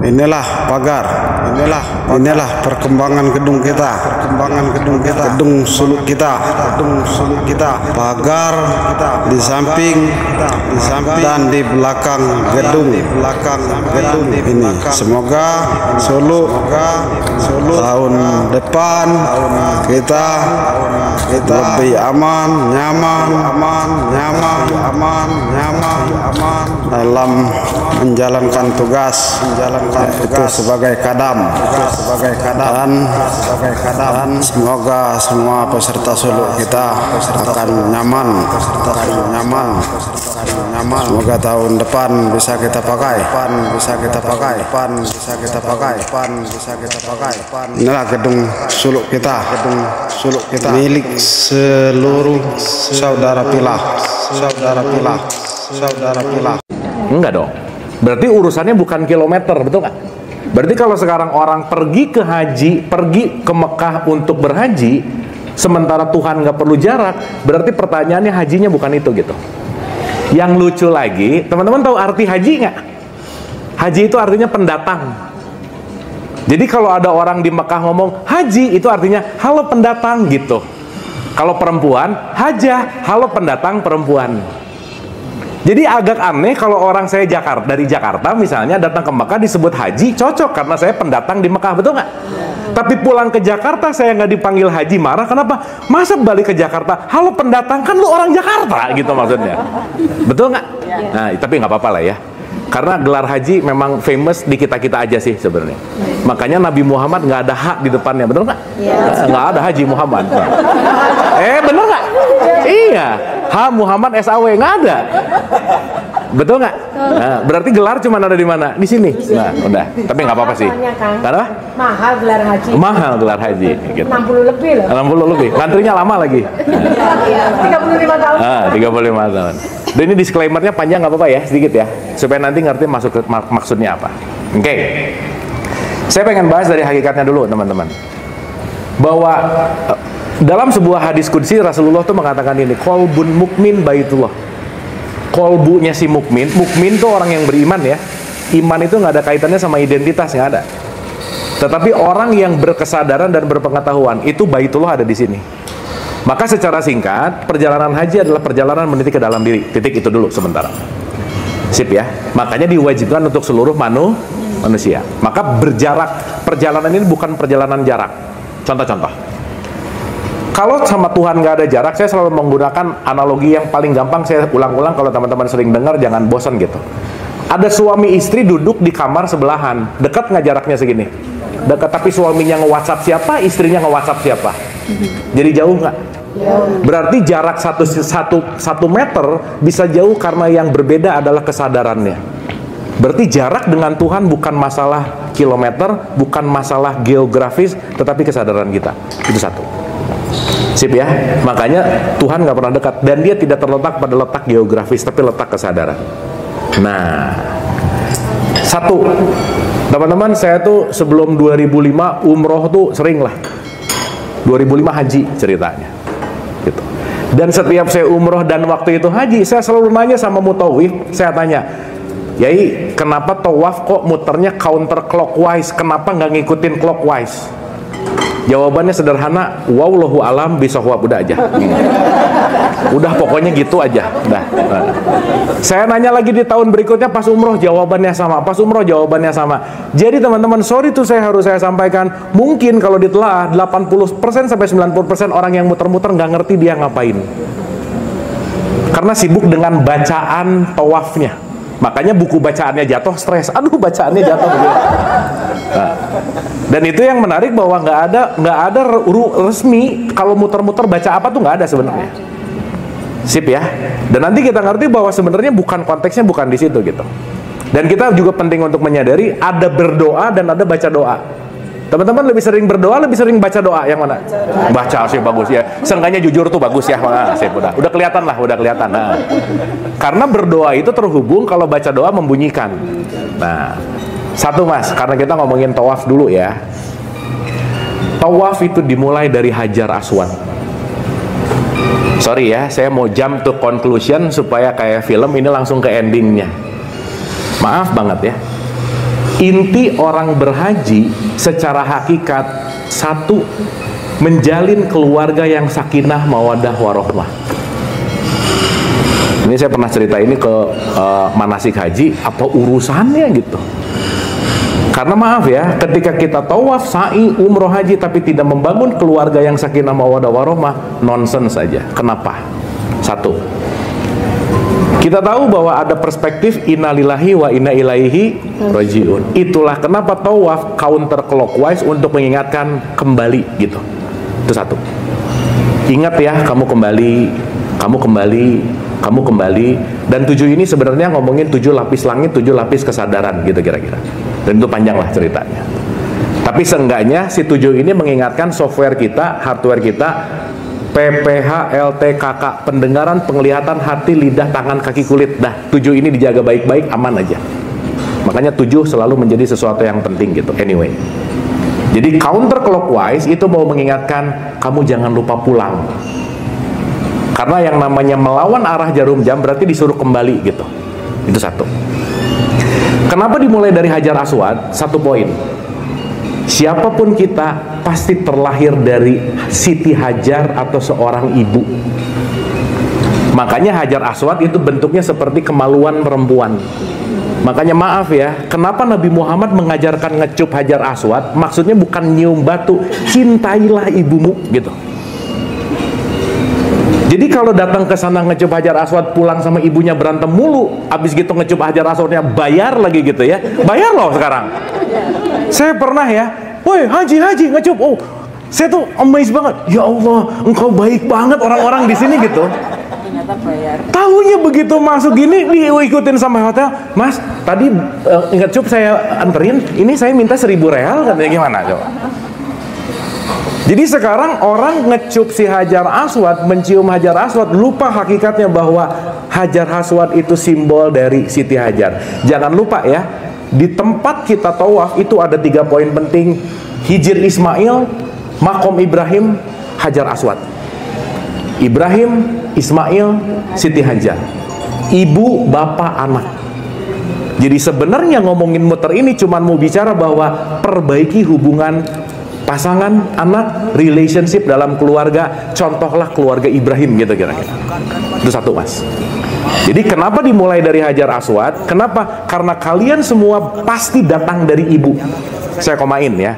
Inilah pagar, inilah perkembangan gedung kita, gedung suluk kita, pagar di samping dan di belakang gedung ini. Semoga suluk tahun depan kita lebih aman, nyaman dalam menjalankan tugas itu sebagai kadam, dan semoga semua peserta suluk kita akan nyaman. Semoga tahun depan bisa kita pakai. Inilah gedung suluk kita, milik seluruh saudara pilah. Enggak dong. Berarti urusannya bukan kilometer, betul nggak? Berarti kalau sekarang orang pergi ke haji, pergi ke Mekah untuk berhaji, sementara Tuhan nggak perlu jarak, berarti pertanyaannya hajinya bukan itu gitu. Yang lucu lagi, teman-teman tahu arti haji nggak? Haji itu artinya pendatang. Jadi kalau ada orang di Mekah ngomong haji, itu artinya halo pendatang gitu. Kalau perempuan, hajah, halo pendatang perempuan. Jadi agak aneh kalau orang saya dari Jakarta misalnya datang ke Mekah disebut haji, cocok karena saya pendatang di Mekah, betul nggak? Tapi pulang ke Jakarta saya nggak dipanggil haji, marah. Kenapa? Masa balik ke Jakarta, halo pendatang, kan lu orang Jakarta gitu maksudnya. Betul nggak? Nah, tapi nggak apa-apa lah ya. Karena gelar haji memang famous di kita-kita aja sih sebenarnya. Makanya Nabi Muhammad nggak ada hak di depannya, betul nggak? Nggak ada Haji Muhammad. Bener nggak? Iya, Muhammad SAW nggak ada. Betul nggak? Nah, berarti gelar cuma ada di mana? Di sini. Nah, udah. Tapi nggak apa-apa sih. Karena mahal gelar haji. Mahal gelar haji. Gitu. 60 lebih loh. 60 lebih. Ngantrinya lama lagi. 35 tahun. 35 tahun. Dan ini disclaimernya panjang, nggak apa-apa ya, sedikit ya, supaya nanti ngerti masuk ke maksudnya apa. Oke. Saya pengen bahas dari hakikatnya dulu, teman-teman. Bahwa dalam sebuah hadis qudsi Rasulullah tuh mengatakan ini, qalbun mukmin baitullah. Kolbunya si mukmin tuh orang yang beriman ya. Iman itu nggak ada kaitannya sama identitas, nggak ada. Tetapi orang yang berkesadaran dan berpengetahuan itu baitullah ada di sini. Maka secara singkat, perjalanan haji adalah perjalanan meniti ke dalam diri. Titik itu dulu sementara. Sip ya. Makanya diwajibkan untuk seluruh manusia. Maka berjarak, perjalanan ini bukan perjalanan jarak. Contoh-contoh. Kalau sama Tuhan nggak ada jarak, saya selalu menggunakan analogi yang paling gampang. Saya ulang-ulang kalau teman-teman sering dengar, jangan bosan gitu. Ada suami istri duduk di kamar sebelahan. Dekat nggak jaraknya segini? Dekat, tapi suaminya nge-WhatsApp siapa, istrinya nge-WhatsApp siapa? Jadi jauh nggak? Berarti jarak 1 meter bisa jauh karena yang berbeda adalah kesadarannya. Berarti jarak dengan Tuhan bukan masalah kilometer, bukan masalah geografis, tetapi kesadaran kita. Itu satu. Sip ya. Makanya Tuhan nggak pernah dekat, dan dia tidak terletak pada letak geografis, tapi letak kesadaran. Nah, satu, teman-teman, saya tuh sebelum 2005 umroh tuh sering lah. 2005 haji ceritanya gitu. Dan setiap saya umroh dan waktu itu haji, saya selalu nanya sama mutawif, saya tanya, Yai, kenapa tawaf kok muternya counter clockwise, kenapa nggak ngikutin clockwise? Jawabannya sederhana, wallahu alam bisawab, udah aja. Udah pokoknya gitu aja. Udah. Nah. Saya nanya lagi di tahun berikutnya pas umroh, jawabannya sama. Pas umroh jawabannya sama. Jadi teman-teman, sorry tuh saya sampaikan, mungkin kalau ditelaah 80% sampai 90% orang yang muter-muter nggak ngerti dia ngapain. Karena sibuk dengan bacaan tawafnya. Makanya buku bacaannya jatuh, stres. Aduh, bacaannya jatuh gitu. Nah, dan itu yang menarik bahwa nggak ada resmi kalau muter-muter baca apa tuh nggak ada sebenarnya. Sip ya. Dan nanti kita ngerti bahwa sebenarnya konteksnya bukan di situ gitu. Dan kita juga penting untuk menyadari ada berdoa dan ada baca doa. Teman-teman lebih sering berdoa, lebih sering baca doa, yang mana? Baca sih bagus ya. Seenggaknya jujur tuh bagus ya. Nah, sip, udah kelihatan lah, udah kelihatan. Nah, karena berdoa itu terhubung kalau baca doa membunyikan. Nah, satu mas, karena kita ngomongin tawaf dulu ya. Tawaf itu dimulai dari Hajar Aswad. Sorry ya, saya mau jump to conclusion supaya kayak film ini langsung ke endingnya. Maaf banget ya. Inti orang berhaji secara hakikat, satu, menjalin keluarga yang sakinah, mawadah, warohmah. Ini saya pernah cerita ini ke manasik haji, apa urusannya gitu. Karena maaf ya, ketika kita tawaf, sa'i, umroh, haji tapi tidak membangun keluarga yang sakinah, mawadah, warohmah, nonsens saja. Kenapa? Satu, kita tahu bahwa ada perspektif innalillahi wa inna ilaihi rajiun. Itulah kenapa tawaf counter clockwise untuk mengingatkan kembali gitu. Itu satu. Ingat ya, kamu kembali, kamu kembali, kamu kembali. Dan 7 ini sebenarnya ngomongin 7 lapis langit, 7 lapis kesadaran gitu kira-kira. Dan itu panjang lah ceritanya. Tapi seenggaknya si 7 ini mengingatkan software kita, hardware kita, PPH, LTKK, pendengaran, penglihatan, hati, lidah, tangan, kaki, kulit. Nah, 7 ini dijaga baik-baik, aman aja. Makanya 7 selalu menjadi sesuatu yang penting gitu. Anyway, jadi counter clockwise itu mau mengingatkan kamu jangan lupa pulang. Karena yang namanya melawan arah jarum jam berarti disuruh kembali gitu. Itu satu. Kenapa dimulai dari Hajar Aswad? Satu poin. Siapapun kita pasti terlahir dari Siti Hajar atau seorang ibu. Makanya Hajar Aswad itu bentuknya seperti kemaluan perempuan. Makanya maaf ya, kenapa Nabi Muhammad mengajarkan ngecup Hajar Aswad? Maksudnya bukan nyium batu, cintailah ibumu gitu. Jadi kalau datang ke sana ngecup Hajar Aswad, pulang sama ibunya berantem mulu, abis gitu ngecup Hajar Aswadnya bayar lagi gitu ya. Bayar loh sekarang. Saya pernah ya, woi haji ngecup, oh saya tuh amazed banget, ya Allah engkau baik banget orang-orang di sini gitu. Tahunya begitu masuk gini diikutin sampai hotel, mas tadi ngecup saya anterin, ini saya minta 1.000 real katanya, gimana coba? Jadi sekarang orang ngecup si Hajar Aswad, mencium Hajar Aswad, lupa hakikatnya bahwa Hajar Aswad itu simbol dari Siti Hajar. Jangan lupa ya, di tempat kita tawaf itu ada 3 poin penting: Hijr Ismail, Makom Ibrahim, Hajar Aswad. Ibrahim, Ismail, Siti Hajar, ibu, bapak, anak. Jadi sebenarnya ngomongin muter ini cuma mau bicara bahwa perbaiki hubungan pasangan, anak, relationship dalam keluarga. Contohlah keluarga Ibrahim gitu kira-kira. Itu satu mas. Jadi kenapa dimulai dari Hajar Aswad? Kenapa? Karena kalian semua pasti datang dari ibu. Saya komain ya.